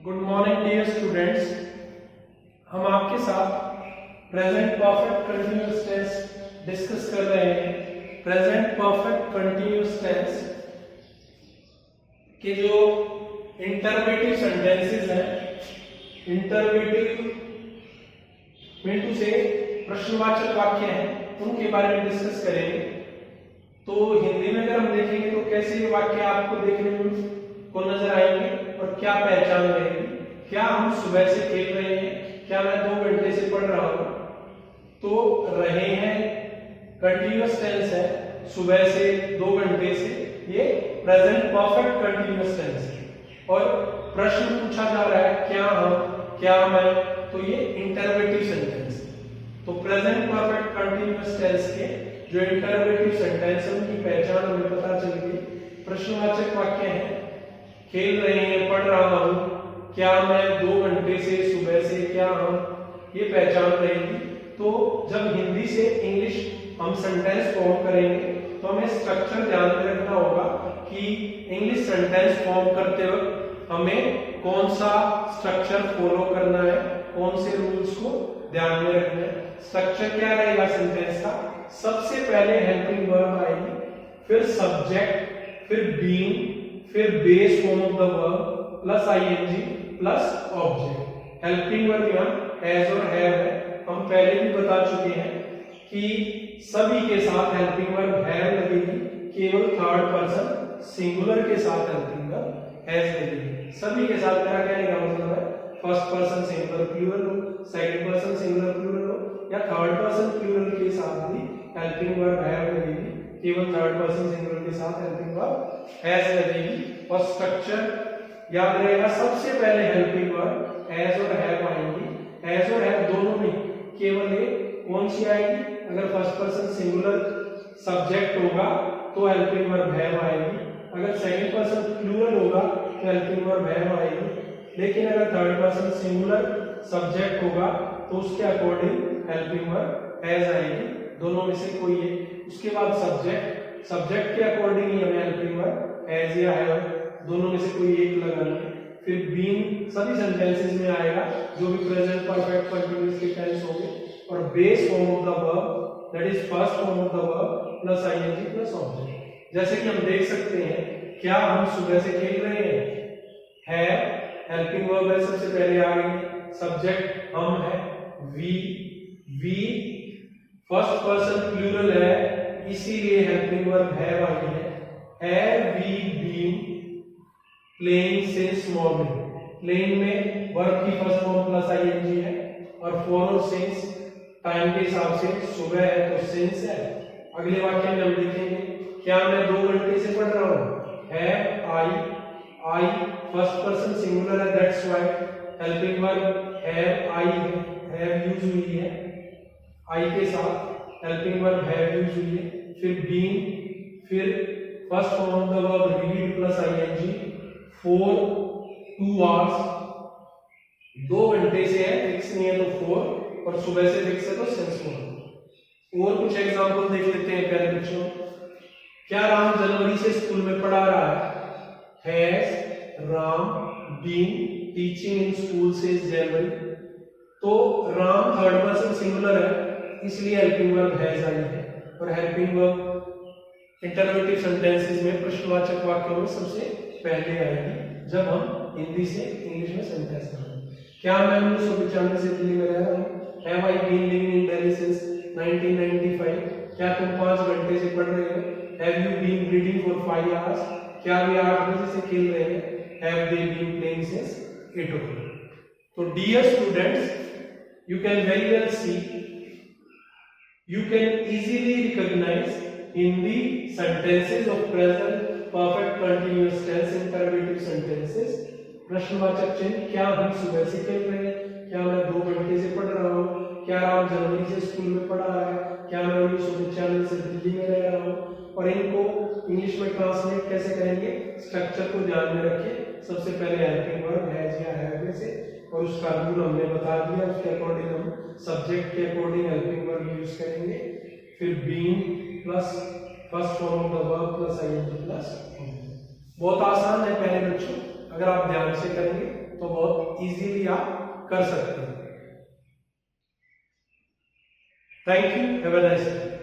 Good morning dear students. हम आपके साथ present perfect continuous tense discuss कर रहे हैं। प्रेजेंट परफेक्ट कंटिन्यूअस टेंस के जो इंटरवेटिव सेंटेंसेस हैं, इंटरवेटिव मीन टू से प्रश्नवाचक वाक्य हैं, उनके बारे में डिस्कस करेंगे। तो हिंदी में अगर हम देखेंगे तो कैसे ये वाक्य आपको देखने को नजर आएंगे और क्या पहचान रहेगी। क्या हम सुबह से खेल रहे हैं, क्या मैं 2 घंटे से पढ़ रहा हूं। तो रहे हैं कंटिन्यूअस टेंस है, सुबह से 2 घंटे से, ये प्रेजेंट परफेक्ट कंटिन्यूअस टेंस है। और प्रश्न पूछा जा रहा है क्या हम, क्या मैं, तो ये इंटरवेटिव सेंटेंस है। तो प्रेजेंट परफेक्ट कंटिन्यूअस टेंस के जो इंटरवेटिव सेंटेंस है उनकी पहचान हमें पता चल गई। प्रश्नवाचक वाक्य है, खेल रहे हैं, पढ़ रहा हूं, क्या मैं 2 घंटे से, सुबह से, क्या हम, ये पहचान रहेगी। तो जब हिंदी से इंग्लिश हम सेंटेंस फॉर्म करेंगे तो हमें स्ट्रक्चर ध्यान में रखना होगा कि इंग्लिश सेंटेंस फॉर्म करते वक्त हमें कौन सा स्ट्रक्चर फॉलो करना है, कौन से रूल्स को ध्यान में रखना है। स्ट्रक्चर क्या रहेगा सेंटेंस का? सबसे पहले हेल्पिंग वर्ब आएगी, फिर सब्जेक्ट, फिर बीइंग, फिर base form of the verb plus ING plus object. Helping verb यहाँ हैज और हैव है। हम पहले भी बता चुके हैं कि सभी के साथ हेल्पिंग वर्ब हैव लगेगी, केवल थर्ड पर्सन सिंगुलर के साथ हेल्पिंग वर्ब हैज लगेगी। सभी के साथ मेरा कहने का मतलब है फर्स्ट पर्सन सिंगुलर प्लूरल हो, सेकंड पर्सन सिंगुलर प्लूरल हो या थर्ड पर्सन प्लूरल के साथ भी हेल्पिंग वर्ब हैव लगेगी, केवल थर्ड पर्सन सिंगुलर के साथ हेल्पिंग वर्ब हैज लगेगी। और स्ट्रक्चर याद रहेगा, सबसे पहले हेल्पिंग वर्ब हैज और हैव आएंगी। हैज और हैव दोनों में केवल एक कौन सी आएगी? अगर फर्स्ट पर्सन सिंगुलर सब्जेक्ट होगा तो हेल्पिंग वर्ब हैव आएगी, अगर सेकंड पर्सन प्लूरल होगा तो हेल्पिंग वर्ब हैव आएगी। लेकिन अगर थर्ड पर्सन सिंगुलर सब्जेक्ट होगा तो उसके अकॉर्डिंग हेल्पिंग वर्ब हैज आएगी, दोनों में से कोई एक। उसके बाद सब्जेक्ट, सब्जेक्ट के अकॉर्डिंग ही हमें हेल्पिंग वर्ब हैज या हैव, दोनों में से कोई एक लगाना है। फिर बीइंग सभी सेंटेंसेस में आएगा जो भी प्रेजेंट परफेक्ट कंटीन्यूअस के टेंस होंगे। और base form of the verb that is first form of the verb plus ING plus object. जैसे कि हम देख सकते हैं, क्या हम सुबह से खेल रहे हैं, है हेल्पिंग वर्ब है, सबसे पहले आ गई। सब्जेक्ट हम है, वी फर्स्ट पर्सन प्लूरल है इसीलिए हेल्पिंग वर्ब हैव आई है। Have we been playing since morning, playing में वर्ब की फर्स्ट फॉर्म प्लस आईएनजी है और फॉर और सिंस टाइम के हिसाब से सुबह है तो सिंस है। अगले वाक्य में हम देखेंगे, क्या मैं 2 घंटे से पढ़ रहा हूं, have I first person singular है, that's why helping verb have I है, हैव यूज हुई है आई के साथ, हेल्पिंग वर्ब हैव यूज हुई है। फिर बीइंग, फिर first form of the verb read plus ING, for 2 hours, 2 घंटे से है, फिक्स नहीं है तो 4, और सुबह से फिक्स है तो सिंस मॉर्निंग। और कुछ एग्जांपल देख लेते हैं प्यारे बच्चों। क्या राम जनवरी से स्कूल में पढ़ा रहा है, has Ram been teaching in school since January. तो राम थर्ड पर्सन सिंगुलर है इसलिए हेल्पिंग वर्ब हैज आई है। और हेल्पिंग वर्ब इंटरवेटिव सेंटेंसेस में प्रश्नवाचक वाक्यों में सबसे पहले आएगी जब हम हिंदी से इंग्लिश में सेंटेंस करेंगे। क्या मैं 1995 से दिल्ली में रह रहा हूँ, have I been living in Delhi since 1995। क्या तुम 5 घंटे से पढ़ रहे हो, have you been reading for 5 hours. क्या वे 8 बजे से खेल रहे हैं, have they been playing since 8 o'clock। तो dear students, you can very well see, you can easily recognize in the sentences of present perfect continuous tense interrogative sentences प्रश्नवाचक चिन्ह। क्या हम सुबह से खेल रहे हैं, क्या मैं 2 घंटे से पढ़ रहा हूँ, क्या राम जनवरी से स्कूल में पढ़ा रहा है, क्या मैं 1995 से दिल्ली में रह रहा हूँ। और इनको इंग्लिश में ट्रांसलेट कैसे करेंगे, स्ट्रक्चर को ध्यान में रखिए। सबसे पहले हेल्पिंग वर्ब हैज या हैव से, और उसका रूल हमने बता दिया, उसके अकॉर्डिंग हम सब्जेक्ट के अकॉर्डिंग हेल्पिंग वर्ब यूज करेंगे। फिर being plus first form of the verb plus ING plus. बहुत आसान है प्यारे बच्चों, अगर आप ध्यान से करेंगे तो बहुत इजीली आप कर सकते हैं। Thank you, have a nice day.